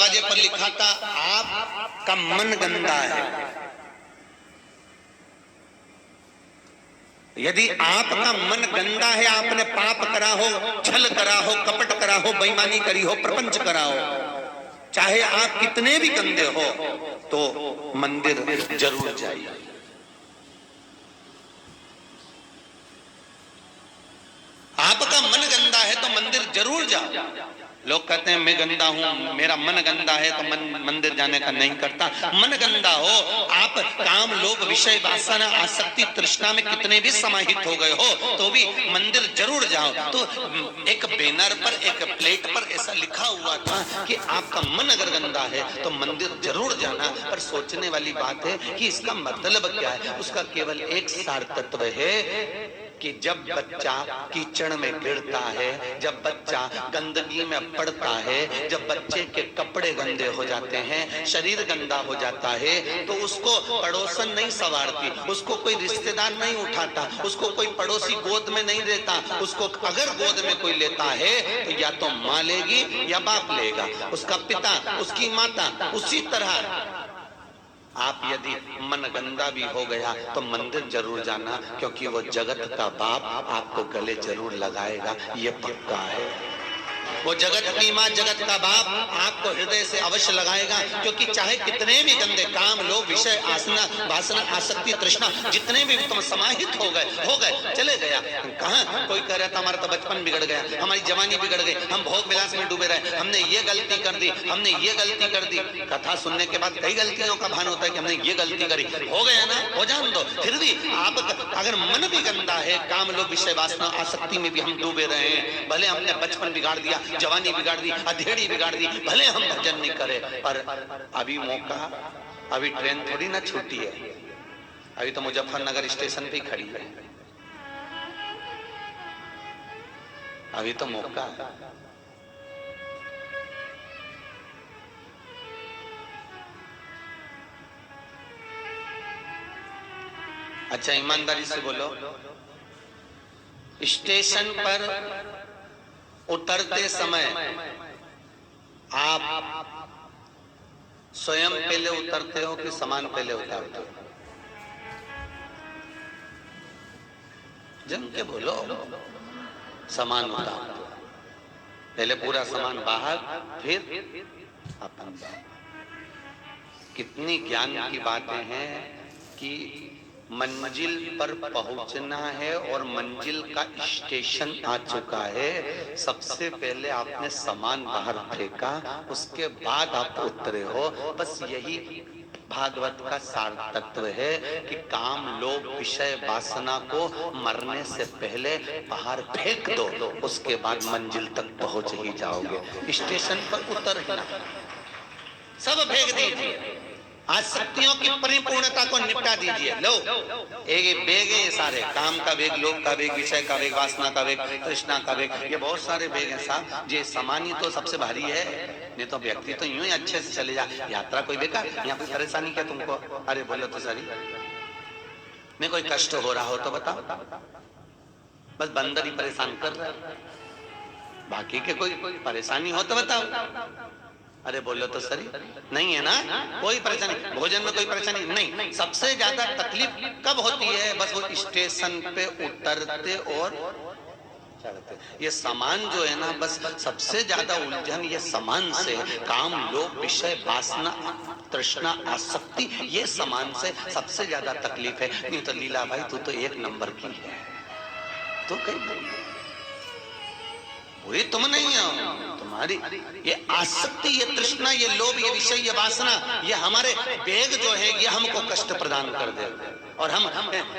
दरवाजे पर लिखा था आपका मन गंदा है। यदि आपका मन गंदा है, आपने पाप करा हो, छल करा हो, कपट करा हो, बेईमानी करी हो, प्रपंच करा हो, चाहे आप कितने भी गंदे हो, तो मंदिर जरूर जाइए। आपका मन गंदा है तो मंदिर जरूर जाओ। लोग कहते हैं मैं गंदा हूं, मेरा मन गंदा है तो मंदिर जाने का नहीं करता। मन गंदा हो, आप काम लोभ विषय वासना आसक्ति तृष्णा में कितने भी समाहित हो गए हो, तो भी मंदिर जरूर जाओ। तो एक बैनर पर, एक प्लेट पर ऐसा लिखा हुआ था कि आपका मन अगर गंदा है तो मंदिर जरूर जाना। पर सोचने वाली बात है कि इसका मतलब क्या है। उसका केवल एक सार तत्व है कि जब बच्चा कीचड़ में गिरता है, जब बच्चा गंदगी में पड़ता है, जब बच्चे के कपड़े गंदे हो जाते हैं, शरीर गंदा हो जाता है, तो उसको पड़ोसन नहीं संवारती, उसको कोई रिश्तेदार नहीं उठाता, उसको कोई पड़ोसी गोद में नहीं लेता। उसको अगर गोद में कोई लेता है तो या तो माँ लेगी या बाप लेगा, उसका पिता, उसकी माता। उसी तरह आप यदि मन गंदा भी हो गया तो मंदिर जरूर जाना, क्योंकि वो जगत का बाप आपको गले जरूर लगाएगा, ये पक्का है। वो जगत की माँ, जगत का बाप आपको हृदय से अवश्य लगाएगा। क्योंकि चाहे कितने भी गंदे काम, लोभ विषय आसना वासना आसक्ति तृष्णा जितने भी तुम समाहित हो गए चले गया। कहाँ कोई कह रहा था हमारा तो बचपन बिगड़ गया, हमारी जवानी बिगड़ गई, हम भोग विलास में डूबे रहे, हमने ये गलती कर दी, हमने ये गलती कर दी। कथा सुनने के बाद कई गलतियों का भान होता है कि हमने ये गलती करी। हो गया ना, हो जान दो। फिर भी आप अगर मन भी गंदा है, काम लोभ विषय वासना आसक्ति में भी हम डूबे रहे हैं, भले हमने बचपन बिगाड़ दिया, जवानी बिगाड़ दी, अधेड़ी बिगाड़ दी, भले हम भजन नहीं करे, पर अभी मौका, अभी ट्रेन थोड़ी ना छूटी है, अभी तो मुजफ्फरनगर स्टेशन पे ही खड़ी है, अभी तो मौका है। अच्छा ईमानदारी से बोलो, स्टेशन पर उतरते समय आप स्वयं पहले उतरते हो कि सामान पहले उतारते हो? जम के बोलो। सामान उतारते हो, पहले पूरा सामान बाहर, फिर अपन। कितनी ज्ञान की बातें हैं कि मंजिल पर पहुंचना है और मंजिल का स्टेशन आ चुका है, सबसे पहले आपने सामान बाहर फेंका, उसके बाद आप उतरे हो। बस यही भागवत का सार तत्व है कि काम लोभ विषय वासना को मरने से पहले बाहर फेंक दो, उसके बाद मंजिल तक पहुंच ही जाओगे। स्टेशन पर उतर ही ना, सब फेंक दीजिए, आसक्तियों की परिपूर्णता को निपटा दीजिए। लो एक बेग है, सारे काम का बेग, लोभ का बेग, विषय का बेग, वासना का बेग, तृष्णा का बेग, ये बहुत सारे बेग हैं साहब। ये सामान ही तो सबसे भारी है, नहीं तो व्यक्ति तो यूं ही अच्छे से चले जा। यात्रा कोई बेकार, यहाँ कोई परेशानी क्या तुमको? अरे बोलो तो सही, मैं कोई कष्ट हो रहा हो तो बताओ, बस बंदर ही परेशान कर रहा है, बाकी के कोई परेशानी हो तो बताओ। अरे बोलो तो सही, नहीं है ना कोई परेशानी, भोजन में कोई परेशानी नहीं। सबसे ज्यादा तकलीफ कब होती है? बस वो स्टेशन पे उतरते और चढ़ते। ये सामान जो है ना, बस सबसे ज्यादा उलझन ये सामान से, काम लोभ विषय वासना तृष्णा आसक्ति, ये सामान से सबसे ज्यादा तकलीफ है। नहीं तो लीला भाई तू तो एक नंबर की है, तो कहीं पूरी तुम नहीं हो, तुम्हारी ये आसक्ति, ये तृष्णा, ये लोभ, ये विषय, ये वासना, ये हमारे बेग जो है ये हमको कष्ट प्रदान कर देते हैं। और हम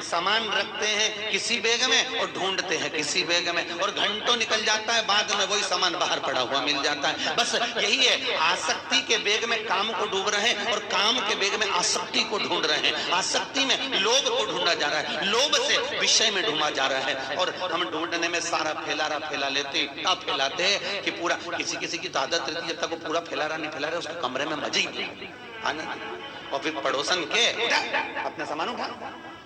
सामान रखते हैं किसी बेग में और ढूंढते हैं किसी बेग में, और घंटों निकल जाता है, बाद में वही सामान बाहर पड़ा हुआ मिल जाता है। बस यही है, आसक्ति के बेग में काम को डूब रहे हैं और काम के बेग में आसक्ति को ढूंढ रहे हैं। आसक्ति में लोभ को ढूंढा जा रहा है, लोभ से विषय में ढूंढा जा रहा है, और हम ढूंढने में सारा फैला लेते, इतना फैलाते हैं कि पूरा, किसी की तो आदत रहती है जब तक वो पूरा फैला रहा नहीं फैला रहा उसके कमरे में मजे ही नहीं आना। और फिर पड़ोसन के अपना सामान उठा,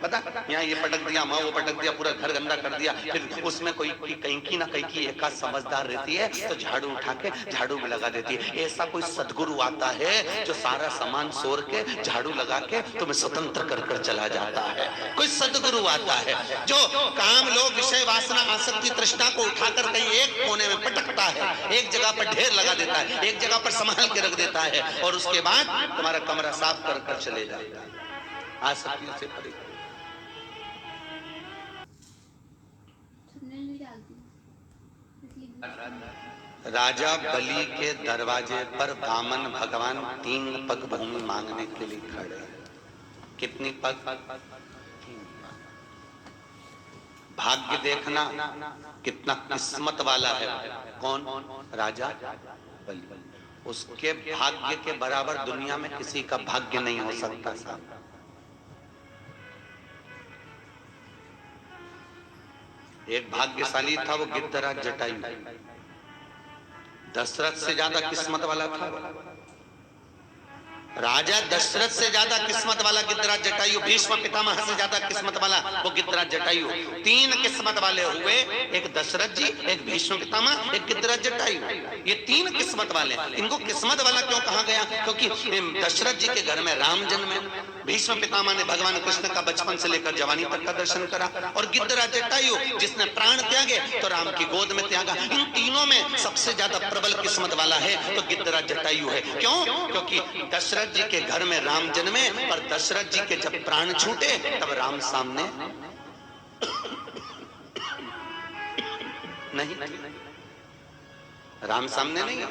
बता, यहाँ ये पटक दिया, वहाँ वो पटक दिया, पूरा घर गंदा कर दिया। फिर उसमें कोई कहीं की ना कहीं की एक समझदार रहती है तो झाड़ू उठा के झाड़ू भी लगा देती है। ऐसा कोई सदगुरु आता है जो सारा सामान सोर के झाड़ू लगा के तुम्हें स्वतंत्र कर कर चला जाता है। कोई सदगुरु आता है जो काम लोग विषय वासना आसक्ति तृष्णा को उठाकर कहीं एक कोने में पटकता है, एक जगह पर ढेर लगा देता है, एक जगह पर संभाल के रख देता है और उसके बाद तुम्हारा कमरा साफ कर कर चले जाता है। आसक्तियों से परे। राजा बलि के दरवाजे पर वामन भगवान 3 पग भूमि मांगने के लिए खड़े। कितनी पग? 3 पग। भाग्य देखना कितना किस्मत वाला है। कौन? राजा बलि। उसके भाग्य के बराबर दुनिया में किसी का भाग्य नहीं हो सकता साहब। एक भाग्यशाली था वो गिद्धराज जटायु। दशरथ से ज्यादा किस्मत वाला था राजा दशरथ से ज्यादा किस्मत वाला गिद्धराज जटायु। भीष्म पितामह से ज्यादा किस्मत वाला वो गिद्धराज जटायु। 3 किस्मत वाले हुए, एक दशरथ जी, एक भीष्म पितामह, एक गिद्धराज जटायु। ये 3 किस्मत वाले। इनको किस्मत वाला क्यों कहा गया? क्योंकि दशरथ जी के घर में राम जन्मे, भीष्म पितामह ने भगवान कृष्ण का बचपन से लेकर जवानी तक का दर्शन करा, और गिद्धराज जटायु जिसने प्राण त्यागे तो राम की गोद में त्यागा। इन तीनों में सबसे ज्यादा प्रबल किस्मत वाला है तो गिद्धराज जटायु है। क्यों? क्योंकि दशरथ जी के घर में राम जन्मे और दशरथ जी के जब प्राण छूटे तब राम सामने नहीं, राम सामने नहीं।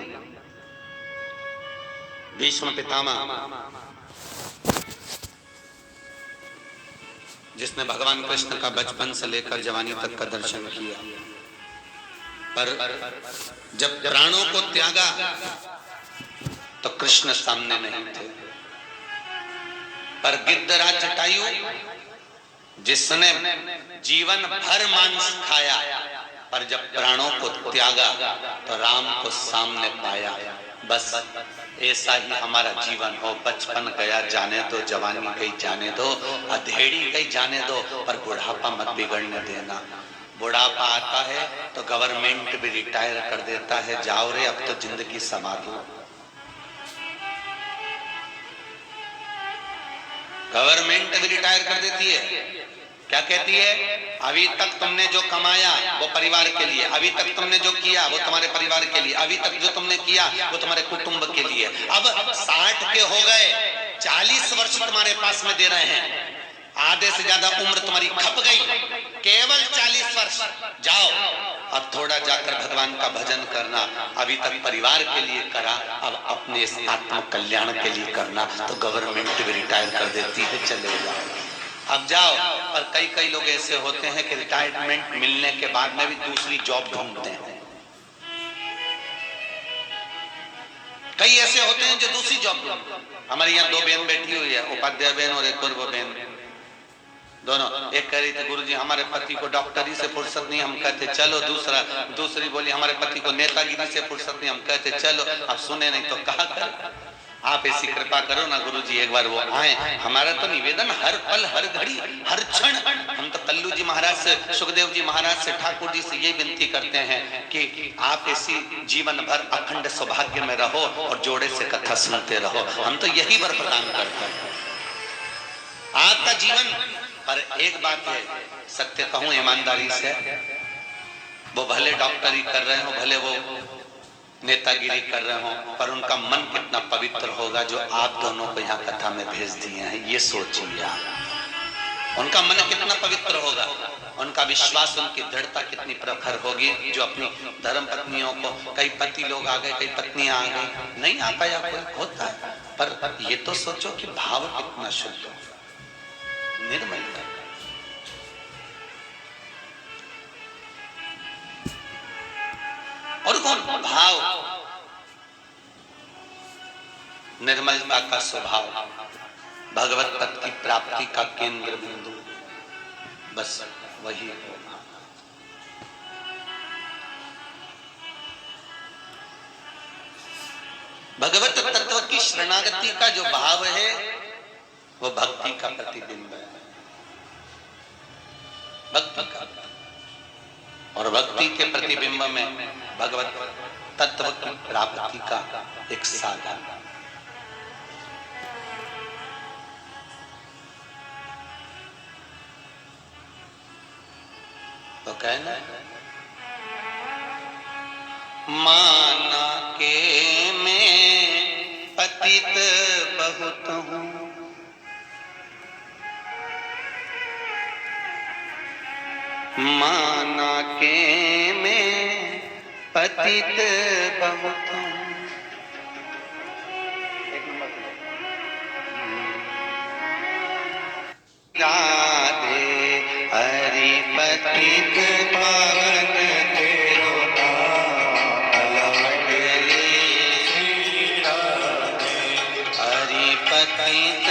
भीष्म पितामह जिसने भगवान कृष्ण का बचपन से लेकर जवानी तक का दर्शन किया, पर जब प्राणों को त्यागा तो कृष्ण सामने नहीं थे। पर गिद्धराज जटायु जिसने जीवन भर मांस खाया, पर जब प्राणों को त्यागा तो राम को सामने पाया। बस ऐसा ही हमारा जीवन हो। बचपन गया जाने दो, जवानी गई जाने दो, अधेड़ी गई जाने दो, पर बुढ़ापा मत बिगड़ने देना। बुढ़ापा आता है तो गवर्नमेंट भी रिटायर कर देता है, जाओ रे अब तो जिंदगी संभालो। गवर्नमेंट भी रिटायर कर देती है। क्या कहती है? अभी तक तुमने जो कमाया वो परिवार के लिए, अभी तक तुमने जो किया वो तुम्हारे परिवार के लिए, अभी तक जो तुमने किया वो तुम्हारे कुटुंब के लिए। अब 60 के हो गए, 40 वर्ष तुम्हारे पास में दे रहे हैं, आधे से ज्यादा उम्र तुम्हारी खप गई, केवल 40 वर्ष। जाओ अब थोड़ा जाकर भगवान का भजन करना। अभी तक परिवार के लिए करा, अब अपने आत्म कल्याण के लिए करना। तो गवर्नमेंट भी रिटायर कर देती है, चले जाओ अब जाओ। और कई लोग ऐसे होते हैं कि रिटायरमेंट मिलने के बाद में भी दूसरी जॉब ढूंढते हैं। कई ऐसे होते हैं जो दूसरी जॉब ढूंढते हैं। हमारे यहाँ 2 बहन बैठी हुई है, उपाध्याय बहन और एक पूर्व बहन, दोनों। एक कह रही थी गुरुजी हमारे पति को डॉक्टरी से फुर्सत नहीं, हम कहते चलो। दूसरी बोली हमारे पति को नेतागिरी से फुर्सत नहीं, हम कहते चलो। अब सुने नहीं तो कहा कर। आप ऐसी कृपा करो ना गुरुजी, एक बार वो आए। हमारा तो निवेदन हर पल हर घड़ी हर क्षण, हम तो कल्लू जी महाराज से, सुखदेव जी महाराज से, ठाकुर जी से ये विनती करते हैं कि आप ऐसी जीवन भर अखंड सौभाग्य में रहो और जोड़े से कथा सुनते रहो। हम तो यही वर प्रदान करते हैं आपका जीवन। पर एक बात है, सत्य कहूं ईमानदारी से, वो भले डॉक्टरी कर रहे हो, भले वो नेतागिरी कर रहे हो, पर उनका मन कितना पवित्र होगा जो आप दोनों को यहाँ कथा में भेज दिए हैं। ये सोचिए आप, उनका मन कितना पवित्र होगा, उनका विश्वास, उनकी दृढ़ता कितनी प्रखर होगी जो अपनी धर्म पत्नियों को, कई पति लोग आ गए, कई पत्नियां आ गई, नहीं आ पाया कोई, होता है। पर ये तो सोचो कि भाव कितना शुद्ध हो, निर्मल है। और कौन? भाव, निर्मलता का स्वभाव, भगवत पद की प्राप्ति का केंद्र बिंदु, बस वही होगा। भगवत तत्व की शरणागति का जो भाव है वो भक्ति का प्रतिबिंब है। भक्ति का, और भक्ति के प्रतिबिंब में भगवत तत्व की प्राप्ति का एक साधन। तो कहना माना के मैं पतित बहुत हूँ, माना के मैं पतित बहुत हूँ। राधे हरि पतित पावन तेरो अलग ले, हरि पतित